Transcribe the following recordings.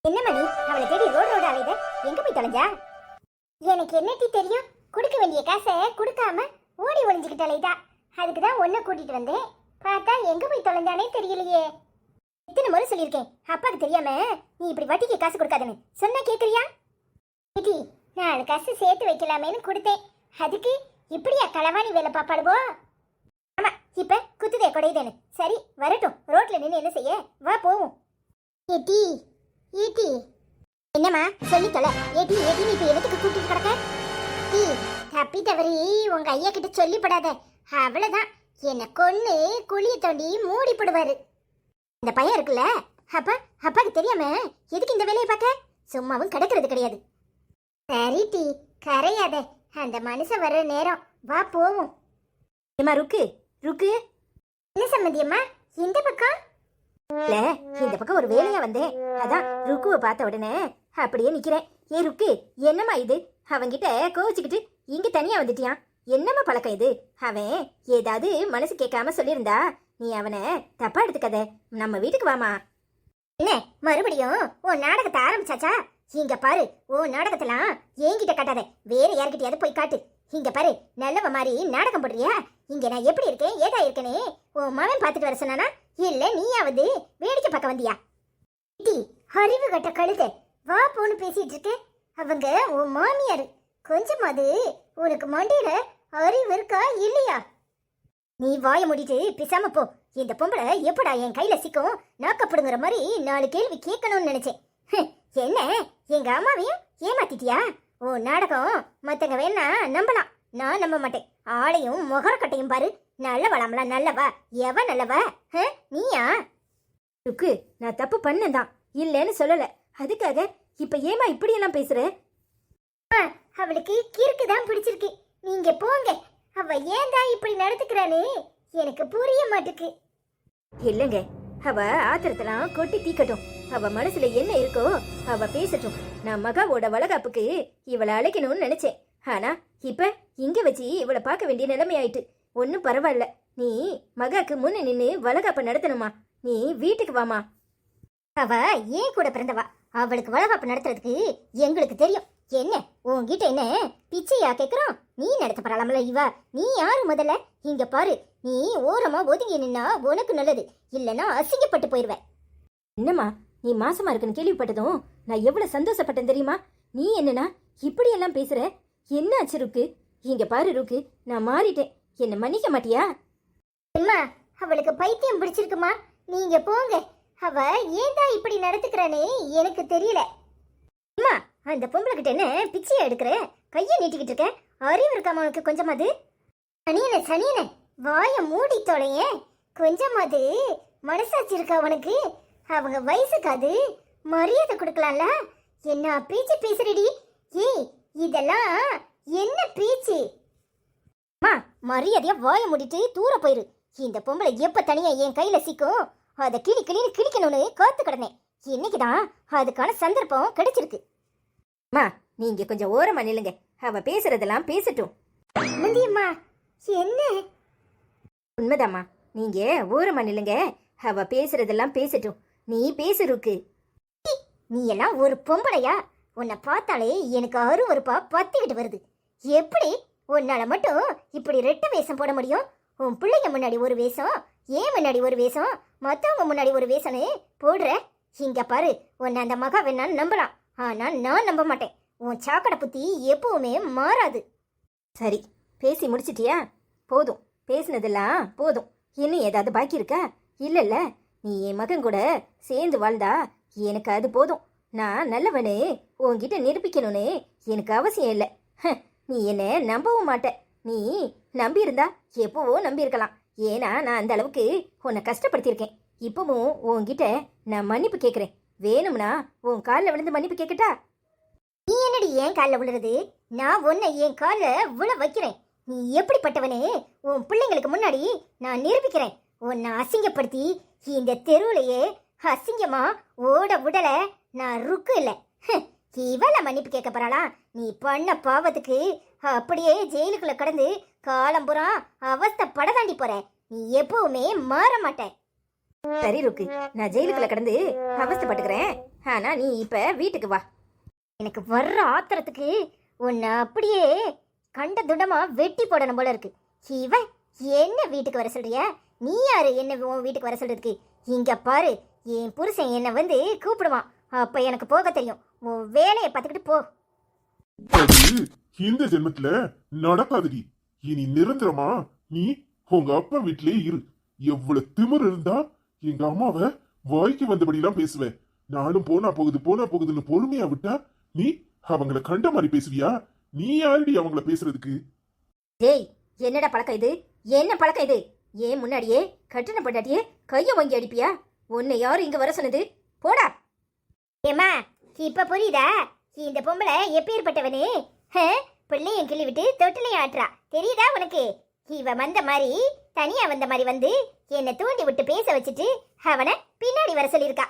என்ன மணி அவளை தேடி ரோடு அலையுத? எங்க போய் தொலைஞ்சா? எனக்கு என்னட்டி தெரியும்? கொடுக்க வேண்டிய காசை கொடுக்காம ஓடி ஒளிஞ்சுக்கிட்டு அலையுதா. அதுக்கு தான் ஒன்ன கூட்டிட்டு வந்தேன். பார்த்தா எங்க போய் தொலைஞ்சானே தெரியலையே. எத்தனை முறை சொல்லியிருக்கேன், அப்பாவுக்கு தெரியாம நீ இப்படி வட்டிக்கு காசு கொடுக்காதன்னு. சொன்னா கேக்குறியா? ஏடி, நான் காசு சேர்த்து வைக்கலாமேன்னு கொடுத்தேன். அதுக்கு இப்படியா களவாணி வேலை பாப்பாளுவோ? ஆமா, இப்ப குத்துதே கொடையுதேன்னு. சரி வரட்டும், ரோட்ல நின்று என்ன செய்ய, வா போவோம். ஏடி ஈட்டி, என்னம்மா சொல்லி தொலை. ஏடி ஏடி, நீ இப்ப எதுக்கு கூட்டிட்டு கிடக்க? டீ தப்பி தவறி உங்க ஐயா கிட்ட சொல்லிப்படாத. அவ்வளவுதான், என்ன கொன்னு குழிய தோண்டி மூடி போடுவாரு. இந்த பையன் இருக்குல்ல, அப்பா அப்பாக்கு தெரியாம எதுக்கு இந்த வேலையை பார்க்க? சும்மாவும் கிடக்கிறது கிடையாது. சரி டீ, கரையாத. அந்த மனுஷன் வர்ற நேரம், வா போவோம். ஏமா ருக்கு ருக்கு, என்ன சம்மந்தியம்மா இந்த பக்கம்? இல்ல, இந்த பக்கம் ஒரு வேலையா வந்தேன். அதான் ருக்குவை பார்த்த உடனே அப்படியே நிக்கிறேன். ஏ ருக்கு, என்னம்மா இது? அவன்கிட்ட கோவிச்சுக்கிட்டு இங்க தனியா வந்துட்டியான். என்னம்மா பழக்கம் இது? அவன் ஏதாவது மனசு கேட்காம சொல்லியிருந்தா நீ அவனை தப்பா எடுத்துக்கத. நம்ம வீட்டுக்கு வாமா. என்ன மறுபடியும் உன் நாடகத்தை ஆரம்பிச்சாச்சா? இங்க பாரு, உன் நாடகத்தெல்லாம் என்கிட்ட காட்டாத, வேற யார்கிட்டயாவது போய் காட்டு. இங்க பாரு, நல்லவ மாதிரி நாடகம் போடுறியா? இங்க நான் எப்படி இருக்கேன் ஏதா இருக்கேனே உன் மகன் பார்த்துட்டு வர சொன்னானா, இல்ல நீயாவது வேடிக்கை பார்க்க வந்தியா? அறிவு கட்ட கழுத, வா போன்னு பேசிட்டு இருக்க. அவங்க உன் மாமியாரு. கொஞ்சமாவது உனக்கு மண்டையில அறிவு இருக்கா இல்லையா? நீ வாய மூடிட்டு பிசாம போ. இந்த பொம்பளை எப்படா என் கையில சிக்கும் நாக்கப்படுங்கிற மாதிரி 4 கேள்வி கேட்கணும்னு நினைச்சேன். என்ன, எங்க அம்மாவையும் ஏமாத்திட்டியா? ஓ நாடகம் மத்தங்க வேணா நம்பலாம், நான் நம்ப மாட்டேன். ஆளையும் முகரக்கட்டையும் பாரு. நல்லவளாமலா, நல்லவா? எவ நல்லவ? நீயா? ருக்கு, நான் தப்பு பண்ணதான், இல்லைன்னு சொல்லல. அதுக்காக இப்ப ஏமா இப்படி எல்லாம் பேசுற? அவளுக்கு கிறுக்கு தான் பிடிச்சிருக்கு. நீங்க போங்க. அவ ஏன் தான் இப்படி நடந்துக்கிறானே எனக்கு புரிய மாட்டுக்கு. இல்லங்க, அவ ஆத்திரத்தெல்லாம் கொட்டி தீக்கட்டும். அவ மனசுல என்ன இருக்கோ அவ பேசட்டும். நான் மகாவோட வளகாப்புக்கு இவளை அழைக்கணும்னு நினைச்சேன். ஆனா இப்ப இங்க வச்சு இவளை பார்க்க வேண்டிய நிலைமை ஆயிட்டு. ஒன்னும் பரவாயில்ல, நீ மகாக்கு முன்ன நின்னு வளகாப்ப நடத்தணுமா? நீ வீட்டுக்கு வாமா. அவ ஏன் கூட பிறந்தவா, அவளுக்கு வளகாப்பு நடத்துறதுக்கு எங்களுக்கு தெரியும். என்ன உன்கிட்ட என்ன பிச்சையா கேக்குறோம்? நீ நடத்த பரவாயில்ல இவ. நீ யாரு முதல்ல? இங்க பாரு, நீ ஓரமா ஒதுங்கி நின்னா உனக்கு நல்லது, இல்லைன்னா அசிங்கப்பட்டு போயிருவ. என்னம்மா, நீ மாசமா இருக்குன்னு கேள்விப்பட்டதும் நான் எவ்வளவு சந்தோஷப்பட்டேன் தெரியுமா? நீ என்னன்னா இப்படி எல்லாம் பேசுற? என்ன ஆச்சு ருக்கு? இங்க பாரு ருக்கு, நான் மாறிட்டேன். என்ன மன்னிக்க மாட்டியா? அம்மா, அவளுக்கு பைத்தியம் பிடிச்சிருக்குமா? நீங்க போங்க. அவ ஏதா இப்படி நடந்துக்கிறானே எனக்கு தெரியல. அம்மா, அந்த பொம்பளை கிட்ட என்ன பிச்சையா எடுக்கிற? கையை நீட்டிக்கிட்டு இருக்க. அறிவு இருக்காம உனக்கு கொஞ்சமாது? சனியன சனியன, வாய மூடி தொலைய. கொஞ்சமாது மனசாட்சி இருக்கா உனக்கு? அவங்க வயசுக்காது மரியாதை கொடுக்கலாம்ல. என்ன பேச்சு பேசுறடி? ஏய், இதெல்லாம் என்ன பேச்சு? அம்மா, மரியாதையா வாய மூடிட்டு தூர போயிரு. இந்த பொம்பளை எப்ப தனியா என் கையில சிக்கும் அதை கிளி கிளின்னு கிழிக்கணும்னு காத்து கிடந்தேன். இன்னைக்குதான் அதுக்கான சந்தர்ப்பம் கிடைச்சிருக்கு. அம்மா, நீங்க கொஞ்சம் ஓரமா நில்லுங்க. அவ பேசுறதெல்லாம் பேசட்டும். முந்தியம்மா, என்ன? உண்மைதாம்மா, நீங்க ஓரமா நில்லுங்க. அவ பேசுறதெல்லாம் பேசட்டும். நீ பேசுருக்கு. நீ எல்லாம் ஒரு பொம்பளையா? உன்னை பார்த்தாலே எனக்கு அருவருப்பா பத்திக்கிட்டு வருது. எப்படி உன்னால மட்டும் இப்படி ரெட்ட வேஷம் போட முடியும்? உன் பிள்ளைங்க முன்னாடி ஒரு வேஷம், ஏன் முன்னாடி ஒரு வேஷம், மத்தவங்க முன்னாடி ஒரு வேஷம்னு போடுற. இங்க பாரு, உன்னை அந்த மகா வேணான்னு நம்பலாம், ஆனா நான் நம்ப மாட்டேன். உன் சாக்கடை புத்தி எப்பவுமே மாறாது. சரி, பேசி முடிச்சிட்டியா? போதும், பேசினதெல்லாம் போதும். இன்னும் ஏதாவது பாக்கி இருக்கா? இல்லல்ல, நீ என் மகன் கூட சேர்ந்து வாழ்ந்தா எனக்கு அது போதும். நான் நல்லவனு உன்கிட்ட நிரூபிக்கணும்னு எனக்கு அவசியம் இல்லை. நீ என்ன நம்பவும் மாட்ட. நீ நம்பி இருந்தா எப்பவோ நம்பி இருக்கலாம். ஏன்னா நான் அந்த அளவுக்கு உன்னை கஷ்டப்படுத்தியிருக்கேன். இப்பவும் உன்கிட்ட நான் மன்னிப்பு கேட்குறேன். வேணும்னா உன் காலில் விழுந்து மன்னிப்பு கேட்கட்டா? நீ என்னடி ஏன் காலில் விழுறது? நான் உன்னை என் காலில் விழ வைக்கிறேன். நீ எப்படிப்பட்டவனே உன் பிள்ளைங்களுக்கு முன்னாடி நான் நிரூபிக்கிறேன். உன்னை அசிங்கப்படுத்தி இந்த தெருவுலையே அசிங்கமா ஓட விடல நான் ருக்கு இல்லை. இவள மன்னிப்பு கேட்க போறாளா? நீ பண்ண பாவத்துக்கு அப்படியே ஜெயிலுக்குள்ள கடந்து காலம்புறா அவஸ்தைப்பட தாண்டி போற. நீ எப்பவுமே மாற மாட்ட. சரி ருக்கு, நான் ஜெயிலுக்குள்ள கடந்து அவஸ்தைப்பட்டுக்கிறேன். ஆனா நீ இப்ப வீட்டுக்கு வா. எனக்கு வர்ற ஆத்திரத்துக்கு உன்னை அப்படியே கண்ட துண்டமா வெட்டி போடணும் போல இருக்கு. இவன் என்ன வீட்டுக்கு வர சொல்றியா? நீ யாரு என்ன உன் வீட்டுக்கு வர சொல்றதுக்கு? இங்க பாரு, என் புருஷன் என்னை வந்து கூப்பிடுவான், அப்ப எனக்கு போக தெரியும். உன் வேலையை பார்த்துக்கிட்டு போ. அது இந்த ஜென்மத்துல நடக்காதுடி. இனி நிரந்தரமா நீ உங்க அப்பா வீட்டிலே இரு. எவ்வளவு திமிரு இருந்தா எங்க அம்மாவை வாய்க்கு வந்தபடிலாம் பேசுவேன். நானும் போனா போகுதுன்னு பொறுமையா விட்டா நீ அவங்கள கண்ட மாதிரி பேசுவியா? நீ யாருடி அவங்கள பேசுறதுக்கு? டேய், என்னடா பழக்கம் இது? என்ன பழக்கம் இது? ஏன் முன்னாடியே கட்டின பொண்டாட்டியே கையை வாங்கி அடிப்பியா? உன்னை யாரு இங்க வர சொன்னது? போடா. ஏமா, இப்ப புரியுதா இந்த பொம்பளை எப்பேற்பட்டவனு? பிள்ளையும் கிள்ளி விட்டு தொட்டிலையும் ஆட்டுறா, தெரியுதா உனக்கு? இவ வந்த மாதிரி தனியா வந்த மாதிரி வந்து என்னை தூண்டி விட்டு பேச வச்சுட்டு அவனை பின்னாடி வர சொல்லியிருக்கா.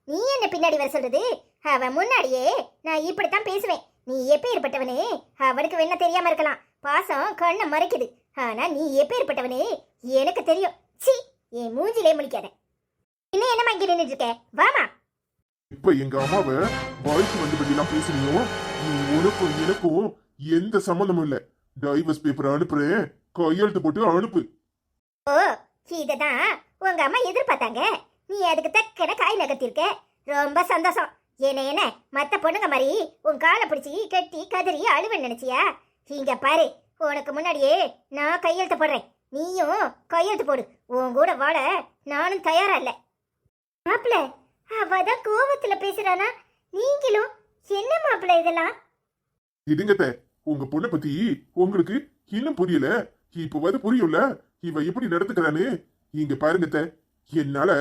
நீ என்ன பின்னாடி வர சொல்றது? அவன் முன்னாடியே நான் இப்படித்தான் பேசுவேன். நீ எப்பேற்பட்டவனு அவனுக்கு வேணா தெரியாம இருக்கலாம், பாசம் கண்ணை மறைக்குது. ஆனா நீ எப்பேற்பட்டவனு எனக்கு தெரியும். சி, என் மூஞ்சிலே முழிக்காத. இன்னும் என்னமா இங்க நின்றுட்டு இருக்க? வாமா. இப்ப எங்க அம்மாவை வாய்க்கு வந்தபடிலாம் பேசுனியோ, நீ உனக்கும் எனக்கும் எந்த சம்மந்தமும் இல்ல. டைவர்ஸ் பேப்பர் அனுப்புறேன், கையெழுத்து போட்டு அனுப்பு. ஓ, இததான் உங்க அம்மா எதிர்பார்த்தாங்க. நீ அதுக்கு தக்கன காய் நகர்த்திருக்க. ரொம்ப சந்தோஷம். என்ன மத்த பொண்ணுங்க மாதிரி உன் காலை பிடிச்சி கட்டி கதறி அழுவன்னு நினைச்சியா? இங்க பாரு, உனக்கு முன்னாடியே நான் கையெழுத்து போடுறேன், நீயும் கையெழுத்து போடு. உன் கூட வாழ நானும் தயாரா இல்ல. மாப்பிள்ள, அவதான் கோபத்துல பேசுறானா? நீங்களும் என்ன மாப்பிள்ள இதெல்லாம்? இதுங்கத்த உங்க பொண்ணை பத்தி உங்களுக்கு இன்னும் புரியல. இப்ப புரியும்ல இவ எப்படி நடந்துக்கிறான்னு. இங்க பாருங்கத்த, என்னால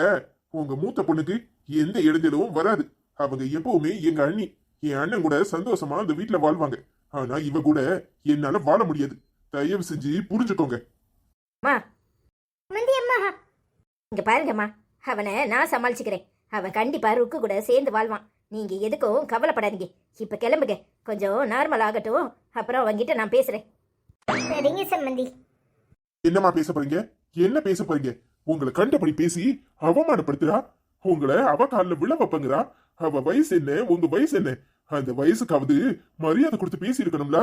உங்க மூத்த பொண்ணுக்கு எந்த இடைஞ்சலும் வராது. அவங்க எப்பவுமே எங்க அண்ணி. என் அண்ணன் கூட சந்தோஷமா அந்த வீட்டுல வாழ்வாங்க. ஆனா இவ கூட என்னால வாழ முடியாது. தயவு செஞ்சு புரிஞ்சுக்கோங்க. இங்க பாருங்கம்மா, அவனை நான் சமாளிச்சுக்கிறேன். அவன் கண்டிப்பா ருக்கு கூட சேர்ந்து வாழ்வான். நீங்க எதுக்கும் கவலைப்படாதீங்க. இப்ப கிளம்புங்க, கொஞ்சம் நார்மல் ஆகட்டும், அப்புறம் அவங்கிட்ட நான் பேசுறேன். சரிங்க சம்பந்தி. என்னமா பேச போறீங்க? என்ன பேச போறீங்க? உங்களை கண்டபடி பேசி அவமானப்படுத்துறா. உங்களை அவ காலில் விழ வைப்பங்கிறா. அவ வயசு என்ன, உங்க வயசு என்ன? அந்த வயசுக்காவது மரியாதை கொடுத்து பேசி இருக்கணும்ல.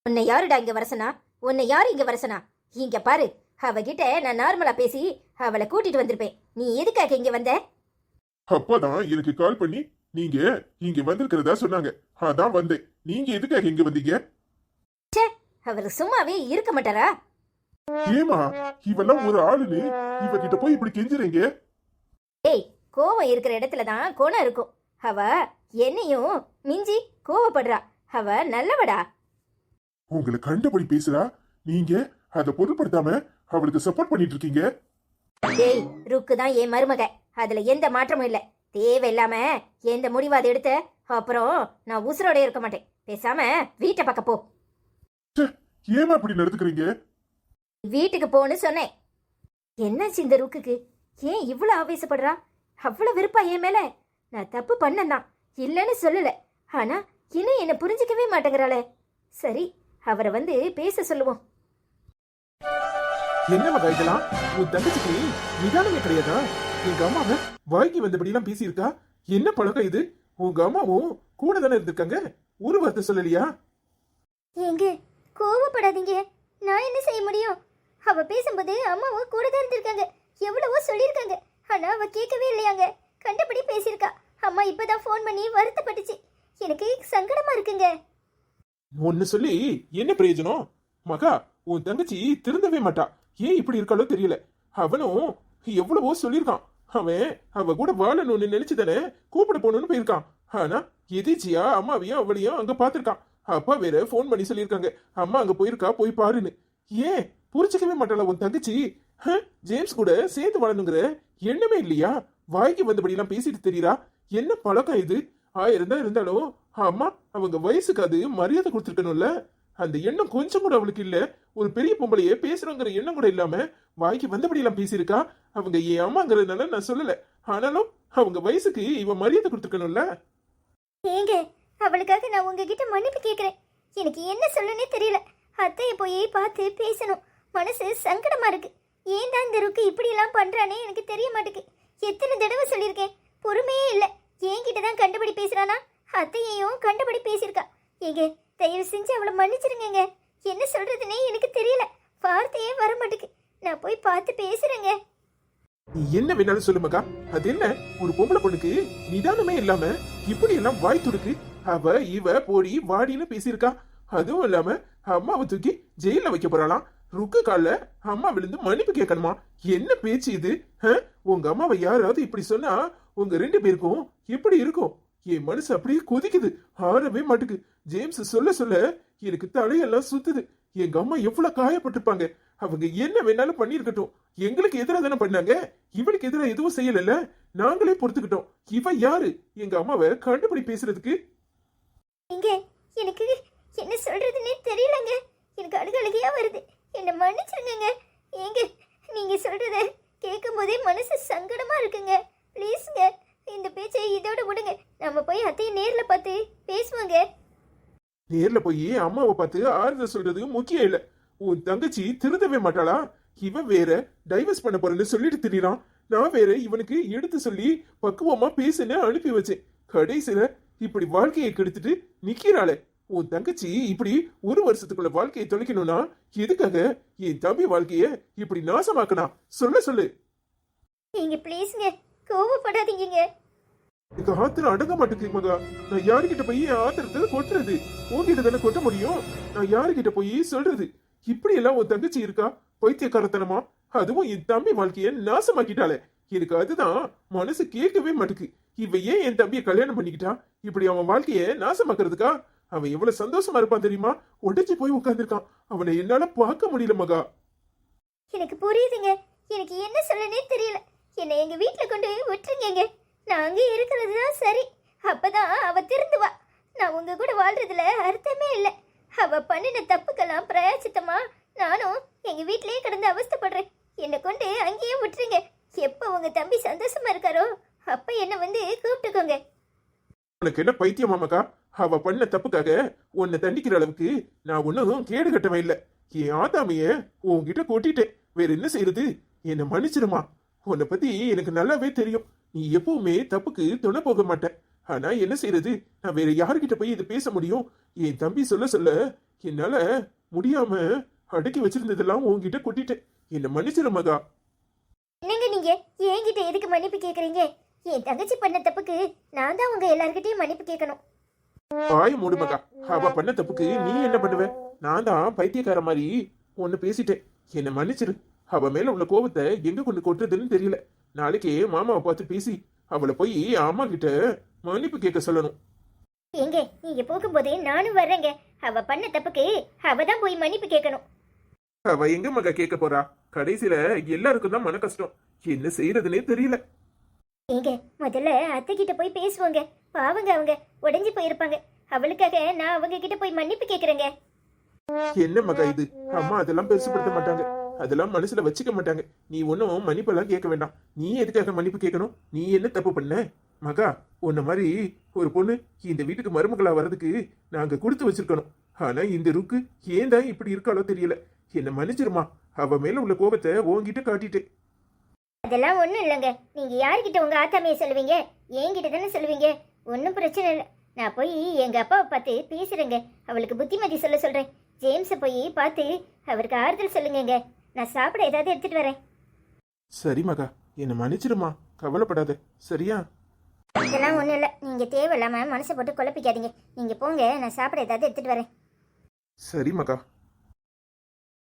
உன்னை யாருடா இங்க வரசனா? உன்னை யாரு இங்க வரசனா? இங்க பாரு, அவகிட்ட நான் நார்மலா பேசி அவளை கூட்டிட்டு வந்திருப்பேன். நீ எதுக்காக இங்க வந்த? அப்பதான் எனக்கு கால் பண்ணி நீங்க இங்க வந்திருக்கிறதா சொன்னாங்க. அதான் வந்தேன். நீங்க எதுக்காக இங்க வந்தீங்க? அவர் சும்மாவே இருக்க மாட்டாரா? ஏமா, இவெல்லாம் ஒரு ஆளுன்னு இவகிட்ட போய் இப்படி கெஞ்சுறீங்க? ஏய், கோவம் இருக்கிற இடத்துலதான் குணம் இருக்கும். அவ என்னையும் மிஞ்சி கோவப்படுறா. அவ நல்லவடா. உங்களை கண்டபடி பேசுறா. நீங்க அதை பொருட்படுத்தாம அவளுக்கு சப்போர்ட் பண்ணிட்டு இருக்கீங்க. டேய், ருக்கு தான் என் மருமக, அதுல எந்த மாற்றமும் இல்ல. தேவையில்லாம எந்த முடிவாத எடுத்த அப்புறம் நான் உசுரோட இருக்க மாட்டேன். பேசாம வீட்டை பக்க போ. ஏமா இப்படி நடந்துக்கிறீங்க? வீட்டுக்கு போன்னு சொன்னேன். என்னாச்சு இந்த ருக்குக்கு? ஏன் இவ்வளவு ஆவேசப்படுறா? அவ்வளவு விருப்பா என் மேல? நான் தப்பு பண்ணதான், இல்லன்னு சொல்லல. ஆனா இன்னும் என்ன புரிஞ்சுக்கவே மாட்டேங்கிறாளே. சரி, அவரை வந்து பேச சொல்லுவோம். என்ன வகைக்கலாம்? உன் தங்கச்சிக்கு நிதானமே கிடையாதா? எங்க அம்மாவை வாய்க்கு வந்தபடிலாம் பேசியிருக்கா. என்ன பழக்கம் இது? உங்க அம்மாவும் கூட தானே இருந்திருக்காங்க, ஒரு வார்த்தை சொல்லலையா? ஏங்க, கோவப்படாதீங்க. நான் என்ன செய்ய முடியும்? அவ பேசும்போது அம்மாவும் கூட தான் இருந்திருக்காங்க, எவ்வளவோ சொல்லியிருக்காங்க. ஆனா அவ கேட்கவே இல்லையாங்க, கண்டபடி பேசியிருக்கா. அம்மா இப்பதான் ஃபோன் பண்ணி வருத்தப்பட்டுச்சு. எனக்கு சங்கடமா இருக்குங்க. ஒன்னு சொல்லி என்ன பிரயோஜனம்? மகா, உன் தங்கச்சி திருந்தவே மாட்டா. ஏன் இப்படி இருக்காளோ தெரியல. அவனும் எவ்வளவோ சொல்லியிருக்கான். அவன் அவ கூட வாழணும்னு நினைச்சுதானே கூப்பிட போகணும்னு போயிருக்கான். ஆனா எதிர்ச்சியா அம்மாவையும் அவளையும் அங்க பாத்திருக்கான். அப்பா வேற போன் பண்ணி சொல்லியிருக்காங்க, அம்மா அங்க போயிருக்கா, போய் பாருன்னு. ஏன் புரிச்சுக்கவே மாட்டாளா உன் தங்கச்சி? ஜேம்ஸ் கூட சேர்த்து வாழணுங்கிற எண்ணமே இல்லையா? வாய்க்கு வந்தபடி எல்லாம் பேசிட்டு தெரியுறா. என்ன பழக்கம் இது? 1000 தான் இருந்தாலும் அம்மா அவங்க வயசுக்கு அது மரியாதை கொடுத்துருக்கணும்ல. அந்த எண்ணம் கொஞ்சம் கூட அவளுக்கு இல்ல. ஒரு பெரிய பொம்பளையே பேசுறோங்கிற எண்ணம் கூட இல்லாம வாய்க்கு வந்தபடி எல்லாம் பேசியிருக்கா. அவங்க என் அம்மாங்கிறதுனால நான் சொல்லல, ஆனாலும் அவங்க வயசுக்கு இவ மரியாதை கொடுத்துருக்கணும்ல. ஏங்க, அவளுக்காக நான் உங்ககிட்ட மன்னிப்பு கேட்கிறேன். எனக்கு என்ன சொல்லனே தெரியல. அத்தையை போய் பார்த்து பேசணும். மனசு சங்கடமா இருக்கு. ஏன் தான் இந்த ருக்கு இப்படி எல்லாம் பண்றானே எனக்கு தெரிய மாட்டேங்குது. எத்தனை தடவை சொல்லியிருக்கேன், பொறுமையே இல்லை. என்கிட்ட தான் கண்டபடி பேசுறானா அத்தையையும் கண்டபடி பேசியிருக்கா. ஏங்க தயவு செஞ்சு அவளை மன்னிச்சிருங்க. என்ன சொல்றதுன்னே எனக்கு தெரியல, வார்த்தையே வர மாட்டேங்குது. நான் போய் பார்த்து பேசுறேங்க. நீ என்ன வேணாலும் சொல்லு மகா. அது என்ன, ஒரு பொம்பளை பொண்ணுக்கு நிதானமே இல்லாம இப்படி எல்லாம் வாய் துடுக்கு. அவ இவ போடி வாடின்னு பேசியிருக்கா. அதுவும் இல்லாம அம்மாவை தூக்கி ஜெயில வைக்க போறாளாம். ருக்கு கால்ல அம்மா விழுந்து மன்னிப்பு கேட்கணுமா? என்ன பேச்சு இது? உங்க அம்மாவை யாராவது இப்படி சொன்னா உங்க 2 பேருக்கும் எப்படி இருக்கும்? என் மனசு அப்படியே கொதிக்குது, ஆறவே மாட்டுக்கு. ஜேம்ஸ் சொல்ல சொல்ல எனக்கு தலையெல்லாம் சுத்துது. எங்க அம்மா எவ்வளவு காயப்பட்டிருப்பாங்க. அவங்க என்ன வேணாலும் பண்ணிருக்கட்டும், எங்களுக்கு எதிராக தானே பண்ணாங்க. இவளுக்கு எதிராக எதுவும் செய்யல, நாங்களே பொறுத்துக்கிட்டோம். இவ யாரு எங்க அம்மாவை கண்டுபிடி பேசுறதுக்கு? இங்க எனக்கு என்ன சொல்றதுன்னே தெரியலங்க. எனக்கு அழுகழுகையா வருது. என்ன மன்னிச்சிருங்க. ஏங்க நீங்க சொல்றத கேட்கும் போதே மனசு சங்கடமா இருக்குங்க. ப்ளீஸ்ங்க இந்த பேச்சை இதோட விடுங்க. நம்ம போய் அத்தையை நேர்ல பார்த்து பேசுவாங்க. நேர்ல போய் அம்மாவை பார்த்து ஆறுதல் சொல்றது முக்கியம் இல்ல. உன் தங்கச்சி திருந்தவே மாட்டாளா? இவன் வேற டைவர்ஸ் பண்ண போறேன்னு சொல்லிட்டு திரிறான். நான் வேற இவனுக்கு எடுத்து சொல்லி பக்குவமா பேசுன்னு அனுப்பி வச்சேன். கடைசியில இப்படி வாழ்க்கையை கெடுத்துட்டு நிக்கிறாளே. உன் தங்கச்சி இப்படி 1 வருஷத்துக்குள்ள வாழ்க்கையை தொலைக்கணும்னா எதுக்காக என் தம்பி வாழ்க்கைய இப்படி நாசமாக்கனா? சொல்லு. நீங்க ப்ளீஸ்ங்க கோவப்படாதீங்க. எனக்கு ஆத்திரம் அடங்க மாட்டேங்குது மகா. நான் யாருக்கிட்ட போய் ஆத்திரத்தை கொட்டுறது? உன்கிட்ட தானே கொட்ட முடியும். நான் யாருக்கிட்ட போய் சொல்றது? இப்படி எல்லாம் உன் தங்கச்சி இருக்கா பைத்தியக்காரத்தனமா? அதுவும் என் தம்பி வாழ்க்கைய நாசமாக்கிட்டாளே. எனக்கு அதுதான் மனசு கேட்கவே மாட்டுக்கு. இவ ஏன் என் தம்பியை கல்யாணம் பண்ணிக்கிட்டா? இப்படி அவன் வாழ்க்கைய நாசமாக்குறதுக்கா? அவன் எவ்வளவு சந்தோஷமா இருப்பான் தெரியுமா? உடைச்சு போய் உட்கார்ந்துருக்கான். அவனை என்னால பார்க்க முடியல மகா. எனக்கு புரியுதுங்க. எனக்கு என்ன சொல்லனே தெரியல. என்னை எங்க வீட்டுல கொண்டு விட்டுருங்க. நான் அங்கே இருக்கிறது தான் சரி. அப்பதான் அவ திருந்துவா. நான் உங்க கூட வாழ்றதுல அர்த்தமே இல்லை. அவ பண்ணின தப்புக்கெல்லாம் பிரயாச்சித்தமா நானும் எங்க வீட்லயே கிடந்து அவஸ்தைப்படுறேன். என்னை கொண்டு அங்கேயே விட்டுருங்க. எப்ப உங்க தம்பி சந்தோஷமா இருக்காரோ அப்ப என்ன வந்து கூப்பிட்டுக்கோங்க. உனக்கு என்ன பைத்தியமா மகா? அவ பண்ண தப்புக்காக உன்னை தண்டிக்கிற அளவுக்கு நான் ஒன்னும் கேடு கட்டவே இல்லை. என் ஆத்தாமைய உன்கிட்ட கொட்டிட்டேன். வேற என்ன செய்யறது? என்னை மன்னிச்சிருமா. உன்னை பத்தி எனக்கு நல்லாவே தெரியும். நீ எப்பவுமே தப்புக்கு துணை போக மாட்டேன். ஆனா என்ன செய்யறது? நான் வேற யாருக்கிட்ட போய் இது பேச முடியும்? என் தம்பி சொல்ல என்னால முடியாம அடக்கி வச்சிருந்ததெல்லாம் உன்கிட்ட கொட்டிட்டேன். என்னை மன்னிச்சிரு மகா. என்னங்க நீங்க என்கிட்ட எதுக்கு மன்னிப்பு கேக்குறீங்க? என் தங்கச்சி பண்ண தப்புக்கு நான் தான் உங்க எல்லார்கிட்டயும் மன்னிப்பு கேட்கணும். வாய் மூடு மகா. அவ பண்ண தப்புக்கு நீ என்ன பண்ணுவ? நான் தான் பைத்தியக்கார மாதிரி ஒன்னு பேசிட்டேன். என்னை மன்னிச்சிரு. அவ மேல உள்ள கோபத்தை எங்க கொண்டு கொட்டுறதுன்னு தெரியல. நாளைக்கு மாமாவை பார்த்து பேசி அவளை போய் அம்மா கிட்ட மன்னிப்பு கேட்க சொல்லணும். எங்க நீங்க போகும்போதே நானும் வர்றேங்க. அவ பண்ண தப்புக்கு அவ தான் போய் மன்னிப்பு கேட்கணும். அவ எங்க மகா கேட்க போறா? கடைசியில எல்லாருக்கும் தான் மன கஷ்டம். என்ன செய்யறதுன்னே தெரியல. ஏங்க முதல்ல அத்தை கிட்ட போய் பேசுவோங்க. பாவங்க அவங்க உடைஞ்சு போயிருப்பாங்க. அவளுக்காக நான் அவங்க கிட்ட போய் மன்னிப்பு கேக்குறேங்க. என்ன மகா இது? அம்மா அதெல்லாம் பெருசுப்படுத்த மாட்டாங்க, அதெல்லாம் மனசுல வச்சுக்க மாட்டாங்க. நீ ஒன்னும் மன்னிப்பெல்லாம் கேட்க வேண்டாம். நீ எதுக்காக மன்னிப்பு கேட்கணும்? நீ என்ன தப்பு பண்ண மகா? உன்ன மாதிரி ஒரு பொண்ணு இந்த வீட்டுக்கு மருமகளா வர்றதுக்கு நாங்க கொடுத்து வச்சிருக்கணும். ஆனா இந்த ருக்கு ஏன் தான் இப்படி இருக்காளோ தெரியல. என்ன மன்னிச்சிருமா. அவ மேல உள்ள கோபத்தை உன்கிட்ட காட்டிட்டு. அதெல்லாம் ஒண்ணும் இல்லைங்க. நீங்க யாருக்கிட்ட உங்க ஆத்தாமைய சொல்லுவீங்க? என்கிட்ட தானே சொல்லுவீங்க. ஒன்றும் பிரச்சனை இல்லை. நான் போய் எங்க அப்பாவை பார்த்து பேசுறேங்க. அவளுக்கு புத்திமதி சொல்றேன். ஜேம்ஸை போய் பார்த்து அவருக்கு ஆறுதல் சொல்லுங்க. நான் சாப்பிட ஏதாவது எடுத்துட்டு வரேன். சரி மகா, என்ன மன்னிச்சிருமா. கவலைப்படாத, சரியா? இதெல்லாம் ஒன்றும் இல்லை. நீங்க தேவையில்லாம மனசை போட்டு குழப்பிக்காதீங்க. நீங்க போங்க, நான் சாப்பிட ஏதாவது எடுத்துட்டு வரேன். சரி மகா.